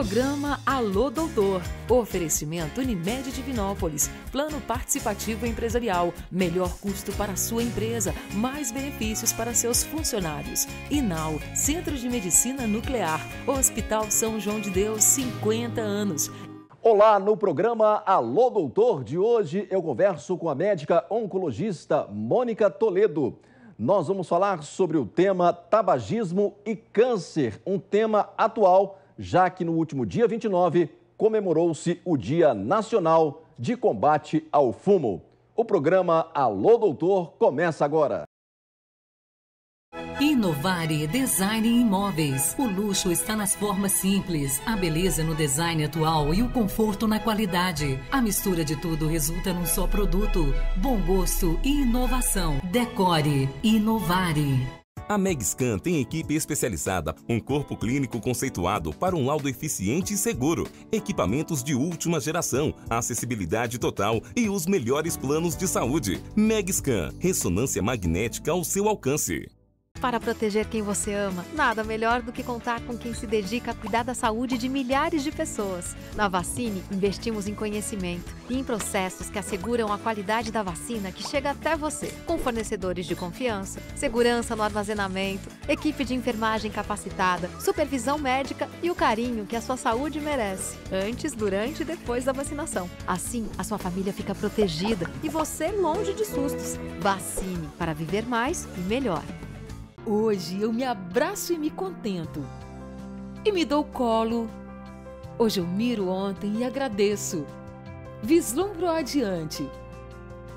Programa Alô Doutor. Oferecimento Unimed Divinópolis. Plano participativo empresarial. Melhor custo para a sua empresa. Mais benefícios para seus funcionários. INAU, Centro de Medicina Nuclear. Hospital São João de Deus, 50 anos. Olá, no programa Alô Doutor de hoje eu converso com a médica oncologista Mônica Toledo. Nós vamos falar sobre o tema tabagismo e câncer, um tema atual, já que no último dia 29 comemorou-se o Dia Nacional de Combate ao Fumo. O programa Alô Doutor começa agora. Inovare Design em Imóveis. O luxo está nas formas simples, a beleza no design atual e o conforto na qualidade. A mistura de tudo resulta num só produto. Bom gosto e inovação. Decore Inovare. A Megscan tem equipe especializada, um corpo clínico conceituado para um laudo eficiente e seguro, equipamentos de última geração, acessibilidade total e os melhores planos de saúde. Megscan, ressonância magnética ao seu alcance. Para proteger quem você ama, nada melhor do que contar com quem se dedica a cuidar da saúde de milhares de pessoas. Na Vaccine, investimos em conhecimento e em processos que asseguram a qualidade da vacina que chega até você, com fornecedores de confiança, segurança no armazenamento, equipe de enfermagem capacitada, supervisão médica e o carinho que a sua saúde merece, antes, durante e depois da vacinação. Assim, a sua família fica protegida e você longe de sustos. Vaccine, para viver mais e melhor. Hoje eu me abraço e me contento. E me dou colo. Hoje eu miro ontem e agradeço. Vislumbro adiante.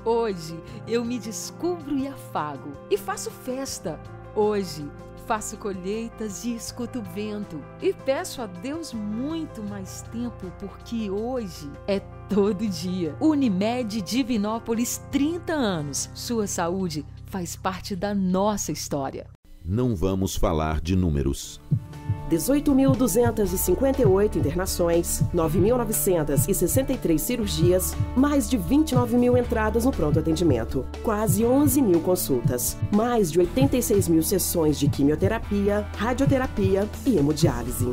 Hoje eu me descubro e afago. E faço festa. Hoje faço colheitas e escuto o vento. E peço a Deus muito mais tempo, porque hoje é todo dia. Unimed Divinópolis, 30 anos. Sua saúde faz parte da nossa história. Não vamos falar de números. 18.258 internações, 9.963 cirurgias, mais de 29 mil entradas no pronto atendimento, quase 11 mil consultas, mais de 86 mil sessões de quimioterapia, radioterapia e hemodiálise.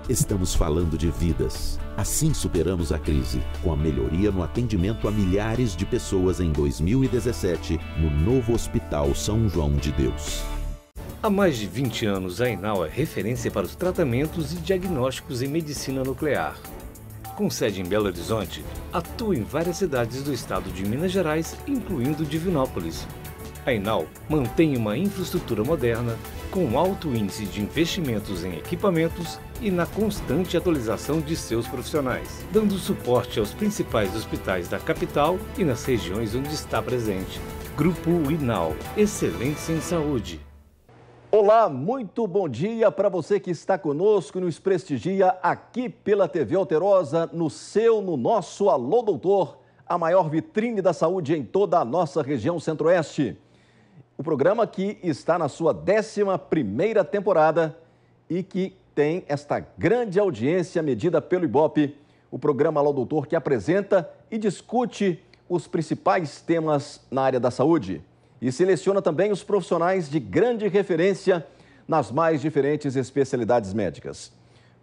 Estamos falando de vidas. Assim superamos a crise, com a melhoria no atendimento a milhares de pessoas em 2017, no novo Hospital São João de Deus. Há mais de 20 anos, a Inal é referência para os tratamentos e diagnósticos em medicina nuclear. Com sede em Belo Horizonte, atua em várias cidades do estado de Minas Gerais, incluindo Divinópolis. A Inal mantém uma infraestrutura moderna, com alto índice de investimentos em equipamentos e na constante atualização de seus profissionais, dando suporte aos principais hospitais da capital e nas regiões onde está presente. Grupo Inal, excelência em saúde. Olá, muito bom dia para você que está conosco e nos prestigia aqui pela TV Alterosa, no nosso Alô Doutor, a maior vitrine da saúde em toda a nossa região centro-oeste. O programa que está na sua 11ª temporada e que tem esta grande audiência medida pelo Ibope, o programa Alô Doutor que apresenta e discute os principais temas na área da saúde e seleciona também os profissionais de grande referência nas mais diferentes especialidades médicas.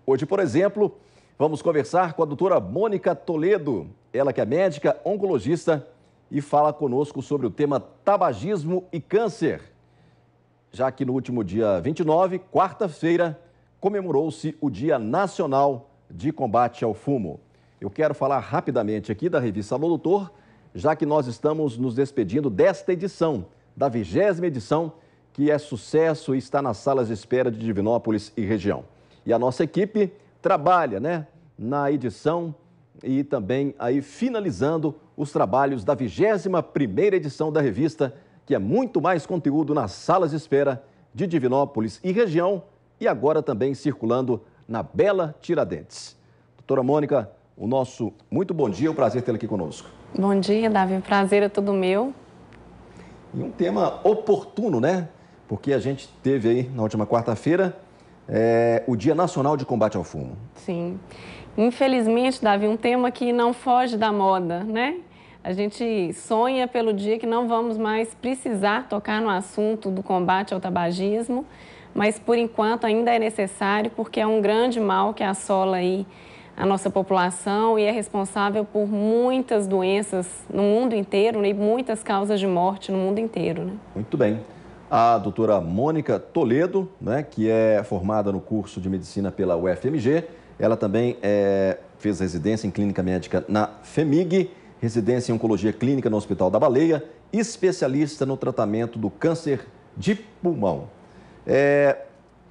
Hoje, por exemplo, vamos conversar com a doutora Mônica Toledo, ela que é médica oncologista e fala conosco sobre o tema tabagismo e câncer, já que no último dia 29, quarta-feira, comemorou-se o Dia Nacional de Combate ao Fumo. Eu quero falar rapidamente aqui da revista Alô Doutor, já que nós estamos nos despedindo desta edição, da 20ª edição, que é sucesso e está nas salas de espera de Divinópolis e região. E a nossa equipe trabalha, na edição e também aí finalizando os trabalhos da 21ª edição da revista, que é muito mais conteúdo nas salas de espera de Divinópolis e região e agora também circulando na Bela Tiradentes. Doutora Mônica, o nosso muito bom dia, é um prazer tê-la aqui conosco. Bom dia, Davi, o prazer é todo meu. E um tema oportuno, Porque a gente teve aí na última quarta-feira o Dia Nacional de Combate ao Fumo. Sim. Infelizmente, Davi, um tema que não foge da moda, A gente sonha pelo dia que não vamos mais precisar tocar no assunto do combate ao tabagismo, mas por enquanto ainda é necessário porque é um grande mal que assola aí a nossa população e é responsável por muitas doenças no mundo inteiro, né, e muitas causas de morte no mundo inteiro, né? Muito bem. A doutora Mônica Toledo, né, que é formada no curso de medicina pela UFMG, ela também fez residência em clínica médica na FEMIG, residência em oncologia clínica no Hospital da Baleia, especialista no tratamento do câncer de pulmão.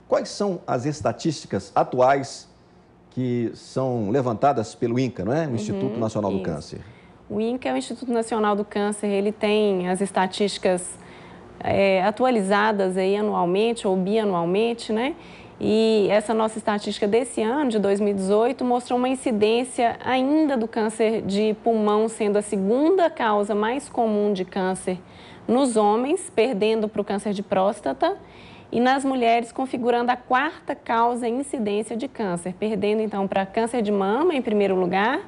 Quais são as estatísticas atuais que são levantadas pelo INCA, não é? O Instituto Nacional do Câncer. O INCA é o Instituto Nacional do Câncer, ele tem as estatísticas atualizadas aí anualmente ou bianualmente, né? E essa nossa estatística desse ano, de 2018, mostrou uma incidência ainda do câncer de pulmão sendo a segunda causa mais comum de câncer nos homens, perdendo para o câncer de próstata, e nas mulheres configurando a quarta causa em incidência de câncer, perdendo então para câncer de mama em primeiro lugar,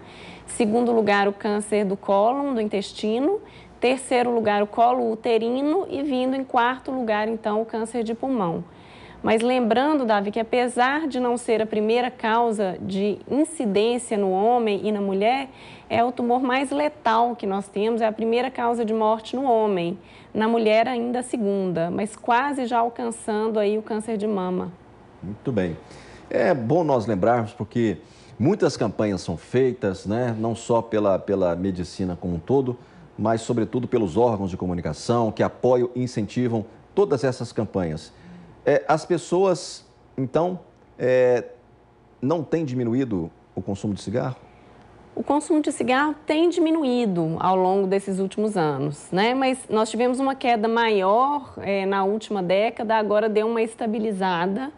segundo lugar o câncer do cólon, do intestino, terceiro lugar o colo uterino e vindo em quarto lugar então o câncer de pulmão. Mas lembrando, Davi, que apesar de não ser a primeira causa de incidência no homem e na mulher, é o tumor mais letal que nós temos, é a primeira causa de morte no homem. Na mulher ainda a segunda, mas quase já alcançando aí o câncer de mama. Muito bem. É bom nós lembrarmos porque muitas campanhas são feitas, né? Não só pela medicina como um todo, mas sobretudo pelos órgãos de comunicação que apoiam e incentivam todas essas campanhas. As pessoas, então, não têm diminuído o consumo de cigarro? O consumo de cigarro tem diminuído ao longo desses últimos anos, né? Mas nós tivemos uma queda maior na última década, agora deu uma estabilizada.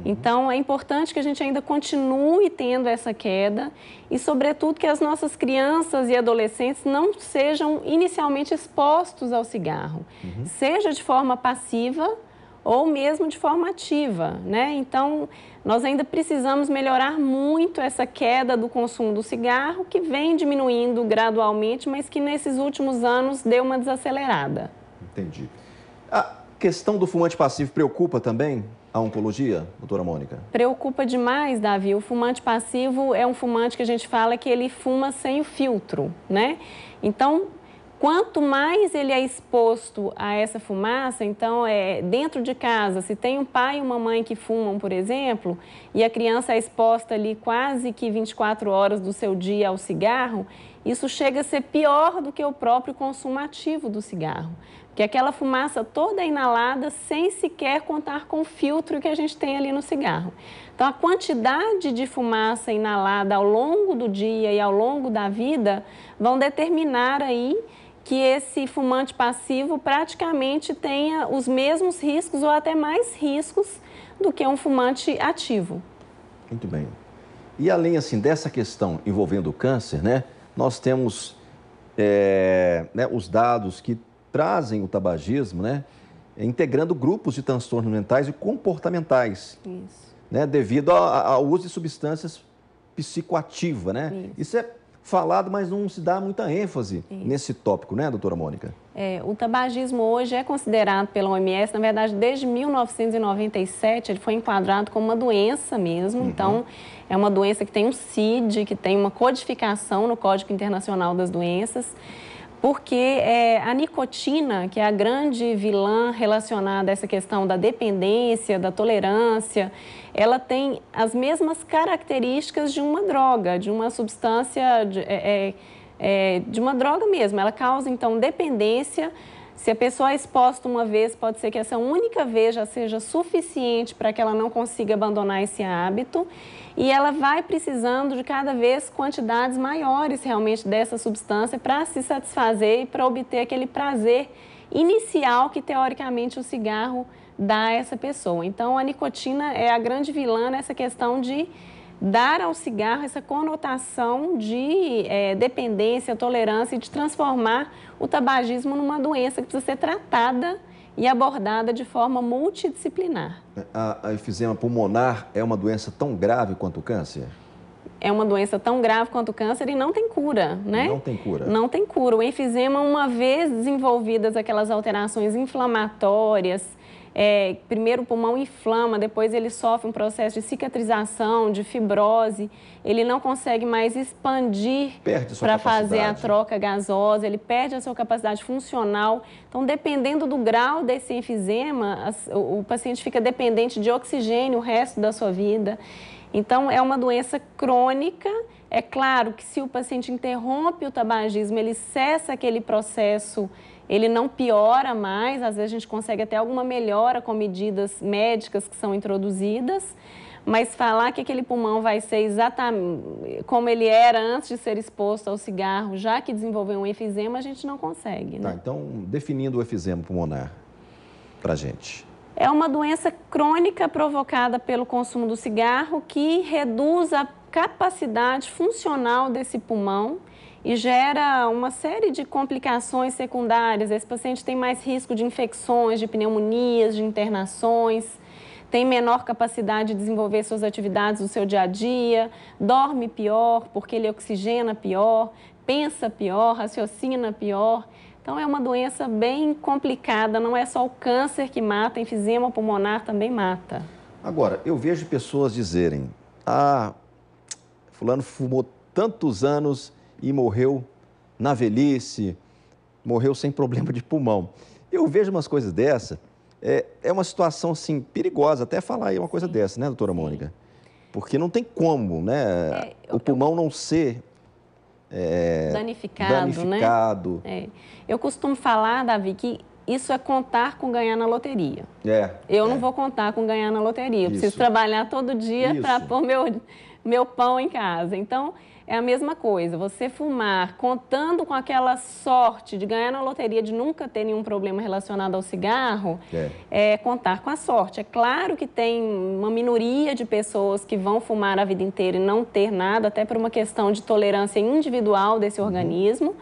Então, é importante que a gente ainda continue tendo essa queda e, sobretudo, que as nossas crianças e adolescentes não sejam inicialmente expostos ao cigarro, seja de forma passiva ou mesmo de forma ativa, né? Então, nós ainda precisamos melhorar muito essa queda do consumo do cigarro, que vem diminuindo gradualmente, mas que nesses últimos anos deu uma desacelerada. Entendi. A questão do fumante passivo preocupa também a oncologia, doutora Mônica? Preocupa demais, Davi. O fumante passivo é um fumante que a gente fala que ele fuma sem o filtro, né? Então, quanto mais ele é exposto a essa fumaça, então, dentro de casa, se tem um pai e uma mãe que fumam, por exemplo, e a criança é exposta ali quase que 24 horas do seu dia ao cigarro, isso chega a ser pior do que o próprio consumo ativo do cigarro. Porque aquela fumaça toda é inalada sem sequer contar com o filtro que a gente tem ali no cigarro. Então, a quantidade de fumaça inalada ao longo do dia e ao longo da vida vão determinar aí que esse fumante passivo praticamente tenha os mesmos riscos ou até mais riscos do que um fumante ativo. Muito bem. E além assim dessa questão envolvendo o câncer, né, nós temos os dados que trazem o tabagismo, né, integrando grupos de transtornos mentais e comportamentais. Isso. Né, devido ao uso de substâncias psicoativas, né? Isso é falado, mas não se dá muita ênfase nesse tópico, né, doutora Mônica? O tabagismo hoje é considerado pela OMS, na verdade, desde 1997, ele foi enquadrado como uma doença mesmo. Então, é uma doença que tem um CID, que tem uma codificação no Código Internacional das Doenças, porque a nicotina, que é a grande vilã relacionada a essa questão da dependência, da tolerância, ela tem as mesmas características de uma droga, de uma substância, de uma droga mesmo. Ela causa, então, dependência. Se a pessoa é exposta uma vez, pode ser que essa única vez já seja suficiente para que ela não consiga abandonar esse hábito. E ela vai precisando de cada vez quantidades maiores realmente dessa substância para se satisfazer e para obter aquele prazer inicial que, teoricamente, o cigarro dá a essa pessoa. Então, a nicotina é a grande vilã nessa questão de dar ao cigarro essa conotação de dependência, tolerância e de transformar o tabagismo numa doença que precisa ser tratada e abordada de forma multidisciplinar. A efizema pulmonar é uma doença tão grave quanto o câncer? É uma doença tão grave quanto o câncer e não tem cura, né? Não tem cura? Não tem cura. O enfisema, uma vez desenvolvidas aquelas alterações inflamatórias primeiro o pulmão inflama, depois ele sofre um processo de cicatrização, de fibrose, ele não consegue mais expandir para fazer a troca gasosa, ele perde a sua capacidade funcional. Então, dependendo do grau desse enfisema, o paciente fica dependente de oxigênio o resto da sua vida. Então, é uma doença crônica. É claro que se o paciente interrompe o tabagismo, ele cessa aquele processo, ele não piora mais, às vezes a gente consegue até alguma melhora com medidas médicas que são introduzidas, mas falar que aquele pulmão vai ser exatamente como ele era antes de ser exposto ao cigarro, já que desenvolveu um enfisema, a gente não consegue, né? Tá, então, definindo o efisema pulmonar para a gente. É uma doença crônica provocada pelo consumo do cigarro que reduz a capacidade funcional desse pulmão e gera uma série de complicações secundárias. Esse paciente tem mais risco de infecções, de pneumonias, de internações, tem menor capacidade de desenvolver suas atividades do seu dia a dia, dorme pior porque ele oxigena pior, pensa pior, raciocina pior. Então, é uma doença bem complicada, não é só o câncer que mata, enfisema pulmonar também mata. Agora, eu vejo pessoas dizerem, fulano fumou tantos anos e morreu na velhice, morreu sem problema de pulmão. Eu vejo umas coisas dessa, é uma situação, assim, perigosa, até falar aí uma coisa dessa, né, doutora Mônica? Porque não tem como, né, o pulmão não ser... danificado. Né? Eu costumo falar, Davi, que isso é contar com ganhar na loteria. Eu não vou contar com ganhar na loteria. Eu preciso trabalhar todo dia para pôr meu pão em casa. Então, é a mesma coisa. Você fumar contando com aquela sorte de ganhar na loteria, de nunca ter nenhum problema relacionado ao cigarro, é contar com a sorte. É claro que tem uma minoria de pessoas que vão fumar a vida inteira e não ter nada, até por uma questão de tolerância individual desse organismo,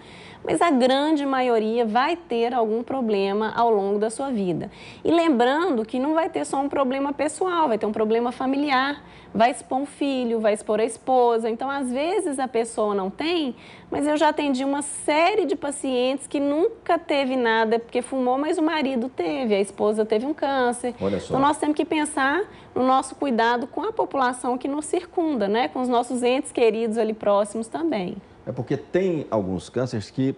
mas a grande maioria vai ter algum problema ao longo da sua vida. E lembrando que não vai ter só um problema pessoal, vai ter um problema familiar, vai expor um filho, vai expor a esposa. Então, às vezes, a pessoa não tem, mas eu já atendi uma série de pacientes que nunca teve nada porque fumou, mas o marido teve, a esposa teve um câncer. Olha só. Então, nós temos que pensar no nosso cuidado com a população que nos circunda, né? Com os nossos entes queridos ali próximos também. É porque tem alguns cânceres que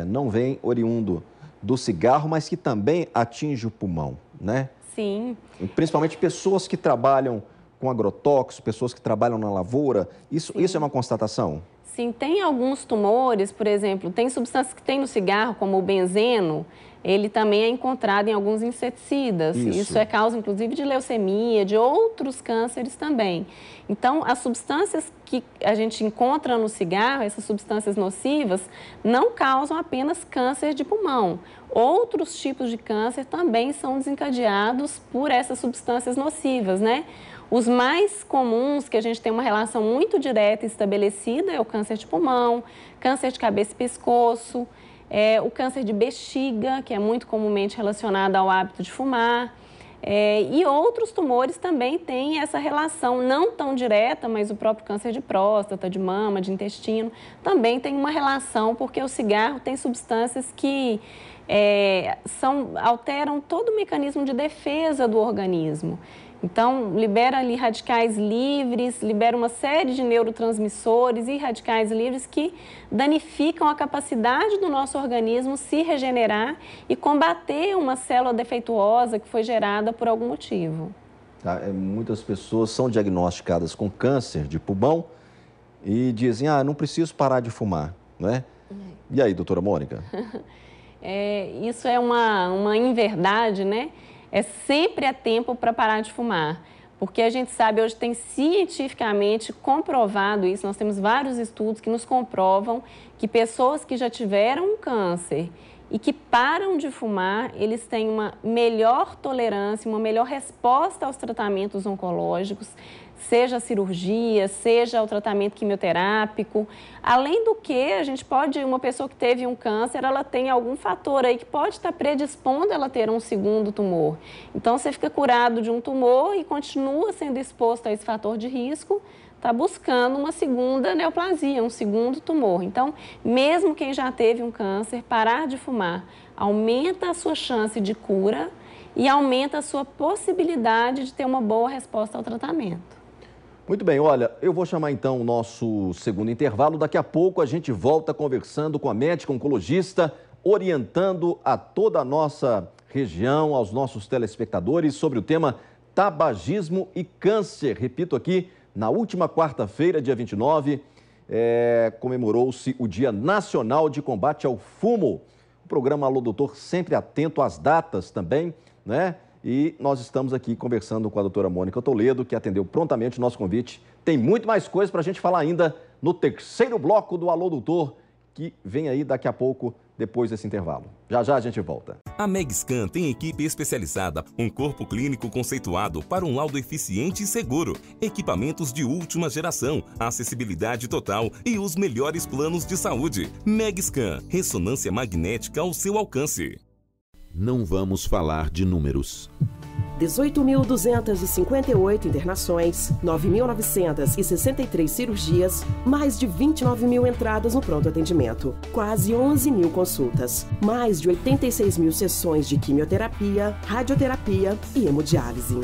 não vêm oriundo do cigarro, mas que também atinge o pulmão, né? Sim. Principalmente pessoas que trabalham com agrotóxicos, pessoas que trabalham na lavoura. Isso é uma constatação? Sim, tem alguns tumores, por exemplo, tem substâncias que tem no cigarro, como o benzeno, ele também é encontrado em alguns inseticidas. Isso é causa, inclusive, de leucemia, de outros cânceres também. Então, as substâncias que a gente encontra no cigarro, essas substâncias nocivas, não causam apenas câncer de pulmão. Outros tipos de câncer também são desencadeados por essas substâncias nocivas, né? Os mais comuns, que a gente tem uma relação muito direta e estabelecida, é o câncer de pulmão, câncer de cabeça e pescoço, o câncer de bexiga, que é muito comumente relacionado ao hábito de fumar, e outros tumores também têm essa relação, não tão direta, mas o próprio câncer de próstata, de mama, de intestino, também tem uma relação, porque o cigarro tem substâncias que alteram todo o mecanismo de defesa do organismo. Então, libera ali radicais livres, libera uma série de neurotransmissores e radicais livres que danificam a capacidade do nosso organismo se regenerar e combater uma célula defeituosa que foi gerada por algum motivo. Muitas pessoas são diagnosticadas com câncer de pulmão e dizem, não preciso parar de fumar, né? E aí, doutora Mônica? Isso é uma inverdade, né? Sempre é tempo para parar de fumar, porque a gente sabe, hoje tem cientificamente comprovado isso, nós temos vários estudos que nos comprovam que pessoas que já tiveram um câncer e que param de fumar, eles têm uma melhor tolerância, uma melhor resposta aos tratamentos oncológicos, seja a cirurgia, seja o tratamento quimioterápico. Além do que, uma pessoa que teve um câncer, ela tem algum fator aí que pode estar predispondo ela a ter um segundo tumor. Então, você fica curado de um tumor e continua sendo exposto a esse fator de risco, está buscando uma segunda neoplasia, um segundo tumor. Então, mesmo quem já teve um câncer, parar de fumar aumenta a sua chance de cura e aumenta a sua possibilidade de ter uma boa resposta ao tratamento. Muito bem, olha, eu vou chamar então o nosso segundo intervalo. Daqui a pouco a gente volta conversando com a médica oncologista, orientando a toda a nossa região, aos nossos telespectadores sobre o tema tabagismo e câncer. Repito aqui, na última quarta-feira, dia 29, comemorou-se o Dia Nacional de Combate ao Fumo. O programa Alô Doutor sempre atento às datas também, né? E nós estamos aqui conversando com a doutora Mônica Toledo, que atendeu prontamente o nosso convite. Tem muito mais coisa para a gente falar ainda no terceiro bloco do Alô Doutor, que vem aí daqui a pouco, depois desse intervalo. Já já a gente volta. A Megscan tem equipe especializada, um corpo clínico conceituado para um laudo eficiente e seguro, equipamentos de última geração, acessibilidade total e os melhores planos de saúde. Megscan, ressonância magnética ao seu alcance. Não vamos falar de números. 18.258 internações, 9.963 cirurgias, mais de 29 mil entradas no pronto atendimento, quase 11 mil consultas, mais de 86 mil sessões de quimioterapia, radioterapia e hemodiálise.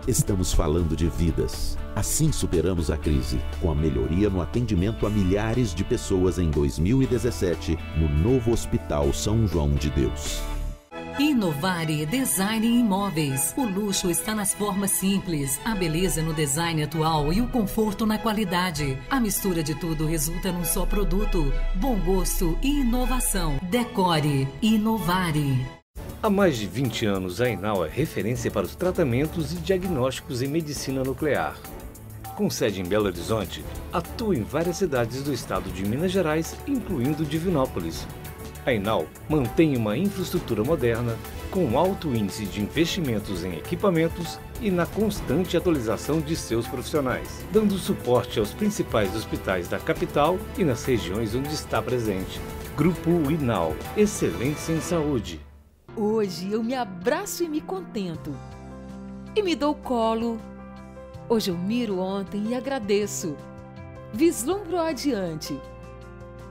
Estamos falando de vidas. Assim superamos a crise, com a melhoria no atendimento a milhares de pessoas em 2017, no novo Hospital São João de Deus. Inovare Design em Imóveis. O luxo está nas formas simples, a beleza no design atual e o conforto na qualidade. A mistura de tudo resulta num só produto. Bom gosto e inovação. Decore Inovare. Há mais de 20 anos, a Inal é referência para os tratamentos e diagnósticos em medicina nuclear. Com sede em Belo Horizonte, atua em várias cidades do estado de Minas Gerais, incluindo Divinópolis. A Inal mantém uma infraestrutura moderna, com alto índice de investimentos em equipamentos e na constante atualização de seus profissionais, dando suporte aos principais hospitais da capital e nas regiões onde está presente. Grupo Inal, excelência em saúde. Hoje eu me abraço e me contento. E me dou colo. Hoje eu miro ontem e agradeço. Vislumbro adiante.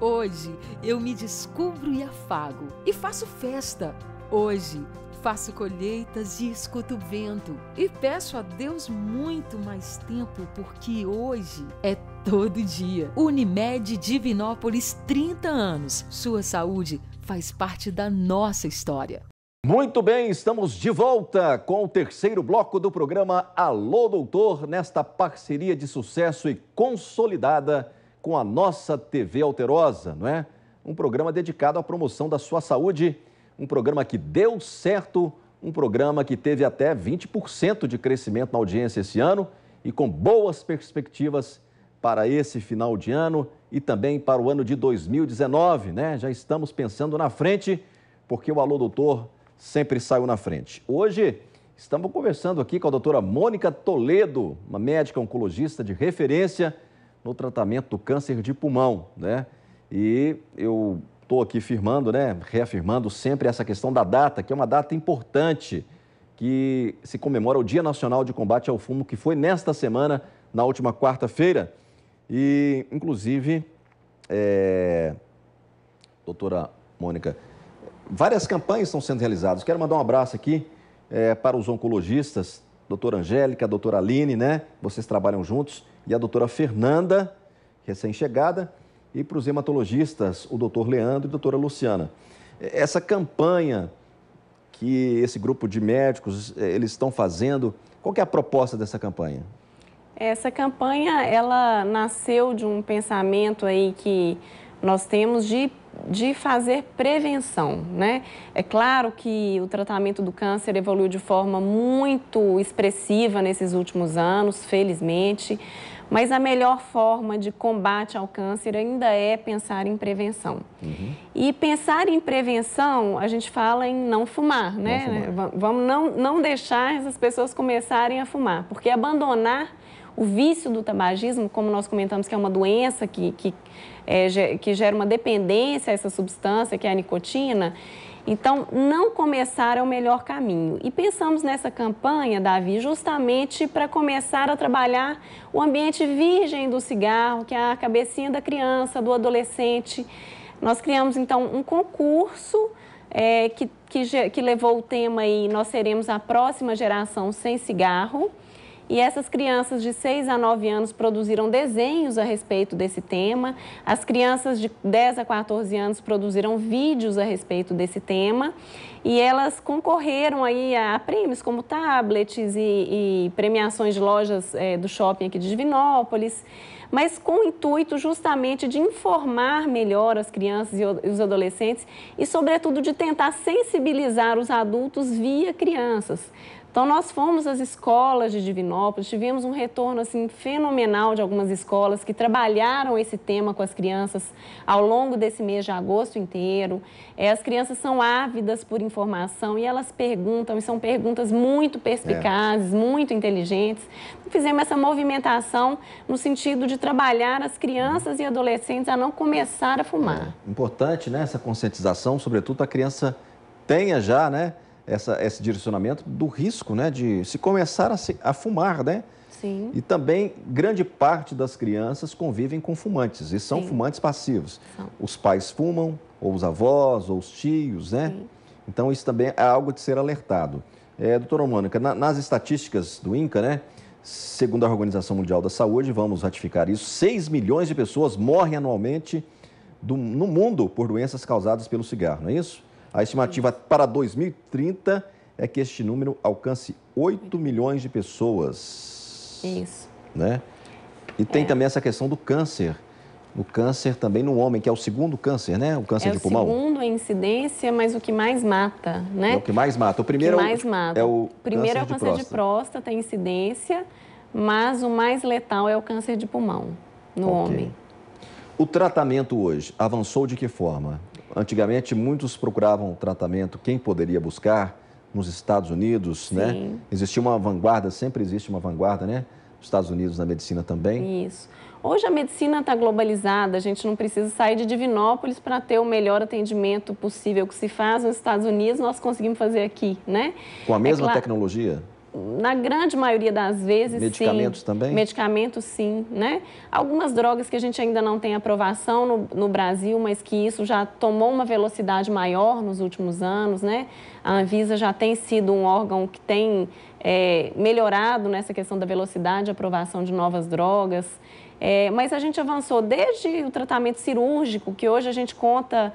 Hoje eu me descubro e afago e faço festa. Hoje faço colheitas e escuto o vento e peço a Deus muito mais tempo, porque hoje é todo dia. Unimed Divinópolis, 30 anos. Sua saúde faz parte da nossa história. Muito bem, estamos de volta com o terceiro bloco do programa Alô Doutor, nesta parceria de sucesso e consolidada com a nossa TV Alterosa, não é? Um programa dedicado à promoção da sua saúde, um programa que deu certo, um programa que teve até 20% de crescimento na audiência esse ano e com boas perspectivas para esse final de ano e também para o ano de 2019, né? Já estamos pensando na frente, porque o Alô Doutor sempre saiu na frente. Hoje estamos conversando aqui com a doutora Mônica Toledo, uma médica oncologista de referência no tratamento do câncer de pulmão, né? E eu estou aqui reafirmando sempre essa questão da data, que é uma data importante, que se comemora o Dia Nacional de Combate ao Fumo, que foi nesta semana, na última quarta-feira. E, inclusive, doutora Mônica, várias campanhas estão sendo realizadas. Quero mandar um abraço aqui para os oncologistas, doutora Angélica, a doutora Aline, né? Vocês trabalham juntos. E a doutora Fernanda, recém-chegada, e para os hematologistas, o doutor Leandro e a doutora Luciana. Essa campanha que esse grupo de médicos eles estão fazendo, qual que é a proposta dessa campanha? Essa campanha, ela nasceu de um pensamento aí que nós temos de fazer prevenção, né? É claro que o tratamento do câncer evoluiu de forma muito expressiva nesses últimos anos, felizmente, mas a melhor forma de combate ao câncer ainda é pensar em prevenção. Uhum. E pensar em prevenção, a gente fala em não fumar, né? Vamos não deixar essas pessoas começarem a fumar, porque abandonar o vício do tabagismo, como nós comentamos que é uma doença que gera uma dependência a essa substância, que é a nicotina, então não começar é o melhor caminho. E pensamos nessa campanha, Davi, justamente para começar a trabalhar o ambiente virgem do cigarro, que é a cabecinha da criança, do adolescente. Nós criamos, então, um concurso que levou o tema aí, nós seremos a próxima geração sem cigarro. E essas crianças de 6 a 9 anos produziram desenhos a respeito desse tema. As crianças de 10 a 14 anos produziram vídeos a respeito desse tema. E elas concorreram aí a prêmios como tablets e premiações de lojas do shopping aqui de Divinópolis, mas com o intuito justamente de informar melhor as crianças e os adolescentes e, sobretudo, de tentar sensibilizar os adultos via crianças. Então, nós fomos às escolas de Divinópolis, tivemos um retorno assim, fenomenal de algumas escolas que trabalharam esse tema com as crianças ao longo desse mês de agosto inteiro. As crianças são ávidas por informação e elas perguntam, e são perguntas muito perspicazes, muito inteligentes. Fizemos essa movimentação no sentido de trabalhar as crianças e adolescentes a não começar a fumar. Importante, né, essa conscientização, sobretudo a criança tenha já, né, esse direcionamento do risco, né, de se começar a fumar, né? Sim. E também grande parte das crianças convivem com fumantes e são fumantes passivos. Os pais fumam, ou os avós, ou os tios, né? Sim. Então isso também é algo de ser alertado. Doutora Mônica, nas estatísticas do INCA, né, segundo a Organização Mundial da Saúde, vamos ratificar isso, 6 milhões de pessoas morrem anualmente no mundo por doenças causadas pelo cigarro, não é isso? A estimativa para 2030 é que este número alcance 8 milhões de pessoas. Isso. Né? E tem também essa questão do câncer. O câncer também no homem, que é o segundo câncer, né? O câncer de pulmão. É o segundo em incidência, mas o que mais mata, né? É o que mais mata. O primeiro é o câncer de próstata, tem incidência, mas o mais letal é o câncer de pulmão no homem. O tratamento hoje avançou de que forma? Antigamente, muitos procuravam tratamento, quem poderia buscar, nos Estados Unidos, né? Existia uma vanguarda, sempre existe uma vanguarda, né? Nos Estados Unidos, na medicina também. Isso. Hoje a medicina está globalizada, a gente não precisa sair de Divinópolis para ter o melhor atendimento possível que se faz nos Estados Unidos, nós conseguimos fazer aqui, né? Com a mesma tecnologia? Na grande maioria das vezes, medicamentos também? Medicamentos, sim, né? Algumas drogas que a gente ainda não tem aprovação no Brasil, mas que isso já tomou uma velocidade maior nos últimos anos, né? A Anvisa já tem sido um órgão que tem melhorado nessa questão da velocidade de aprovação de novas drogas. Mas a gente avançou desde o tratamento cirúrgico, que hoje a gente conta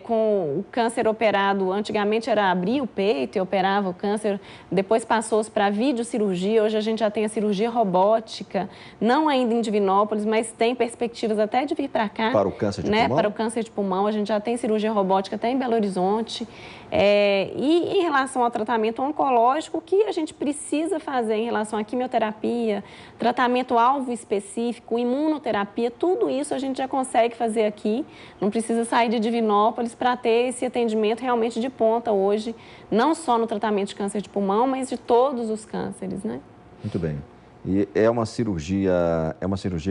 com o câncer operado. Antigamente era abrir o peito e operava o câncer, depois passou-se para a videocirurgia, hoje a gente já tem a cirurgia robótica, não ainda em Divinópolis, mas tem perspectivas até de vir para cá. Para o câncer de pulmão? Para o câncer de pulmão, a gente já tem cirurgia robótica até em Belo Horizonte. E em relação ao tratamento oncológico, o que a gente precisa fazer em relação à quimioterapia, tratamento alvo específico, imunoterapia, tudo isso a gente já consegue fazer aqui, não precisa sair de Divinópolis para ter esse atendimento realmente de ponta hoje, não só no tratamento de câncer de pulmão, mas de todos os cânceres, né? Muito bem. E é uma cirurgia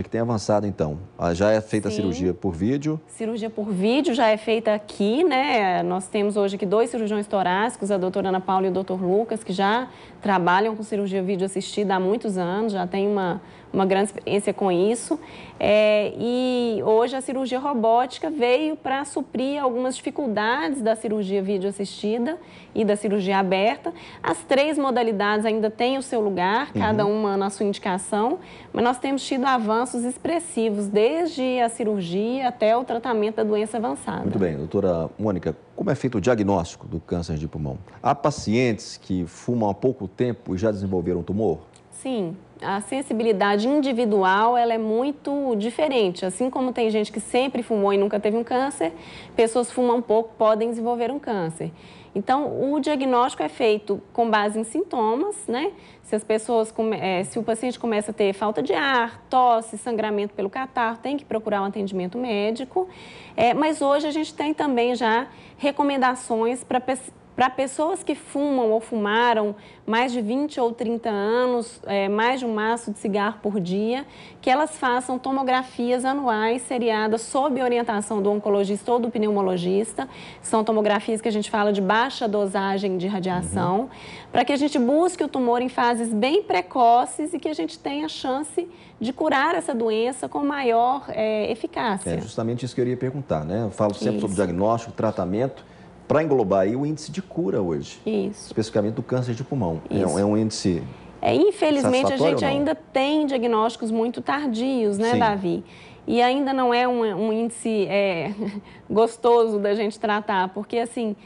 que tem avançado, então. Já é feita a cirurgia por vídeo? Cirurgia por vídeo já é feita aqui, né? Nós temos hoje aqui 2 cirurgiões torácicos, a doutora Ana Paula e o doutor Lucas, que já trabalham com cirurgia vídeo assistida há muitos anos, já tem uma grande experiência com isso. E hoje a cirurgia robótica veio para suprir algumas dificuldades da cirurgia vídeo assistida e da cirurgia aberta. As 3 modalidades ainda têm o seu lugar, cada uma na sua indicação, mas nós temos tido avanços expressivos desde a cirurgia até o tratamento da doença avançada. Muito bem, doutora Mônica, como é feito o diagnóstico do câncer de pulmão? Há pacientes que fumam há pouco tempo e já desenvolveram tumor? Sim, a sensibilidade individual ela é muito diferente. Assim como tem gente que sempre fumou e nunca teve um câncer, pessoas que fumam pouco podem desenvolver um câncer. Então, o diagnóstico é feito com base em sintomas, né? Se o paciente começa a ter falta de ar, tosse, sangramento pelo catarro, tem que procurar um atendimento médico. Mas hoje a gente tem também já recomendações para pessoas que fumam ou fumaram mais de 20 ou 30 anos, mais de um maço de cigarro por dia, que elas façam tomografias anuais seriadas sob orientação do oncologista ou do pneumologista. São tomografias que a gente fala de baixa dosagem de radiação, para que a gente busque o tumor em fases bem precoces e que a gente tenha chance de curar essa doença com maior eficácia. É justamente isso que eu iria perguntar, né? Eu falo sempre sobre diagnóstico, tratamento. Para englobar aí o índice de cura hoje. Isso. Especificamente do câncer de pulmão. Isso. É um índice infelizmente, a gente ainda tem diagnósticos muito tardios, né, Sim. Davi? E ainda não é um índice gostoso da gente tratar, porque, assim,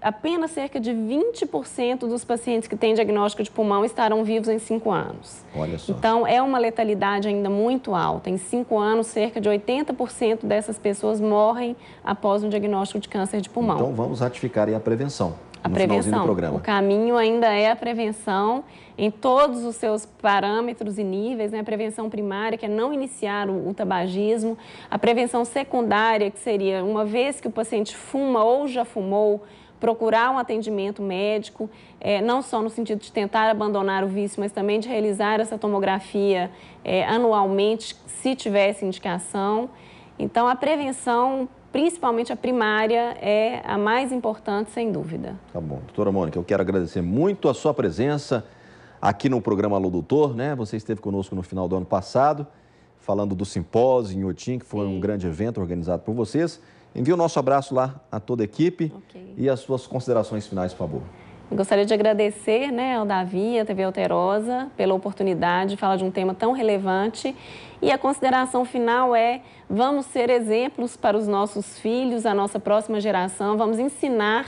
apenas cerca de 20% dos pacientes que têm diagnóstico de pulmão estarão vivos em 5 anos. Olha só. Então, é uma letalidade ainda muito alta. Em 5 anos, cerca de 80% dessas pessoas morrem após um diagnóstico de câncer de pulmão. Então, vamos ratificar aí a prevenção. A prevenção. O caminho ainda é a prevenção em todos os seus parâmetros e níveis, né? A prevenção primária, que é não iniciar o tabagismo. A prevenção secundária, que seria, uma vez que o paciente fuma ou já fumou, procurar um atendimento médico, não só no sentido de tentar abandonar o vício, mas também de realizar essa tomografia anualmente, se tivesse indicação. Então, a prevenção, principalmente a primária, é a mais importante, sem dúvida. Tá bom. Doutora Mônica, eu quero agradecer muito a sua presença aqui no programa Alô Doutor, né? Você esteve conosco no final do ano passado, falando do simpósio em Inhotim, que foi um grande evento organizado por vocês. Envie o nosso abraço lá a toda a equipe e as suas considerações finais, por favor. Eu gostaria de agradecer, né, ao Davi, à TV Alterosa, pela oportunidade de falar de um tema tão relevante. E a consideração final é: vamos ser exemplos para os nossos filhos, a nossa próxima geração, vamos ensinar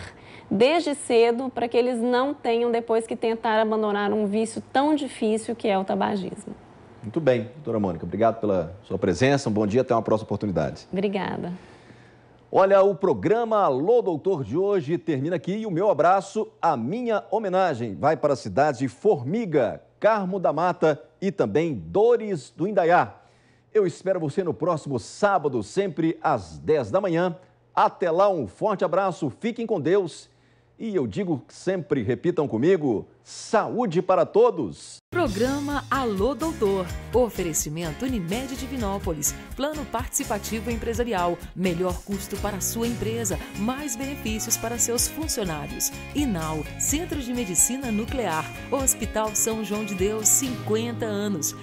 desde cedo para que eles não tenham depois que tentar abandonar um vício tão difícil que é o tabagismo. Muito bem, doutora Mônica, obrigado pela sua presença, um bom dia, até uma próxima oportunidade. Obrigada. Olha, o programa Alô Doutor de hoje termina aqui e o meu abraço, a minha homenagem vai para a cidade de Formiga, Carmo da Mata e também Dores do Indaiá. Eu espero você no próximo sábado, sempre às 10 da manhã. Até lá, um forte abraço, fiquem com Deus. E eu digo sempre, repitam comigo, saúde para todos! Programa Alô Doutor. Oferecimento Unimed Divinópolis. Plano participativo empresarial. Melhor custo para a sua empresa. Mais benefícios para seus funcionários. Inal, Centro de Medicina Nuclear. Hospital São João de Deus, 50 anos.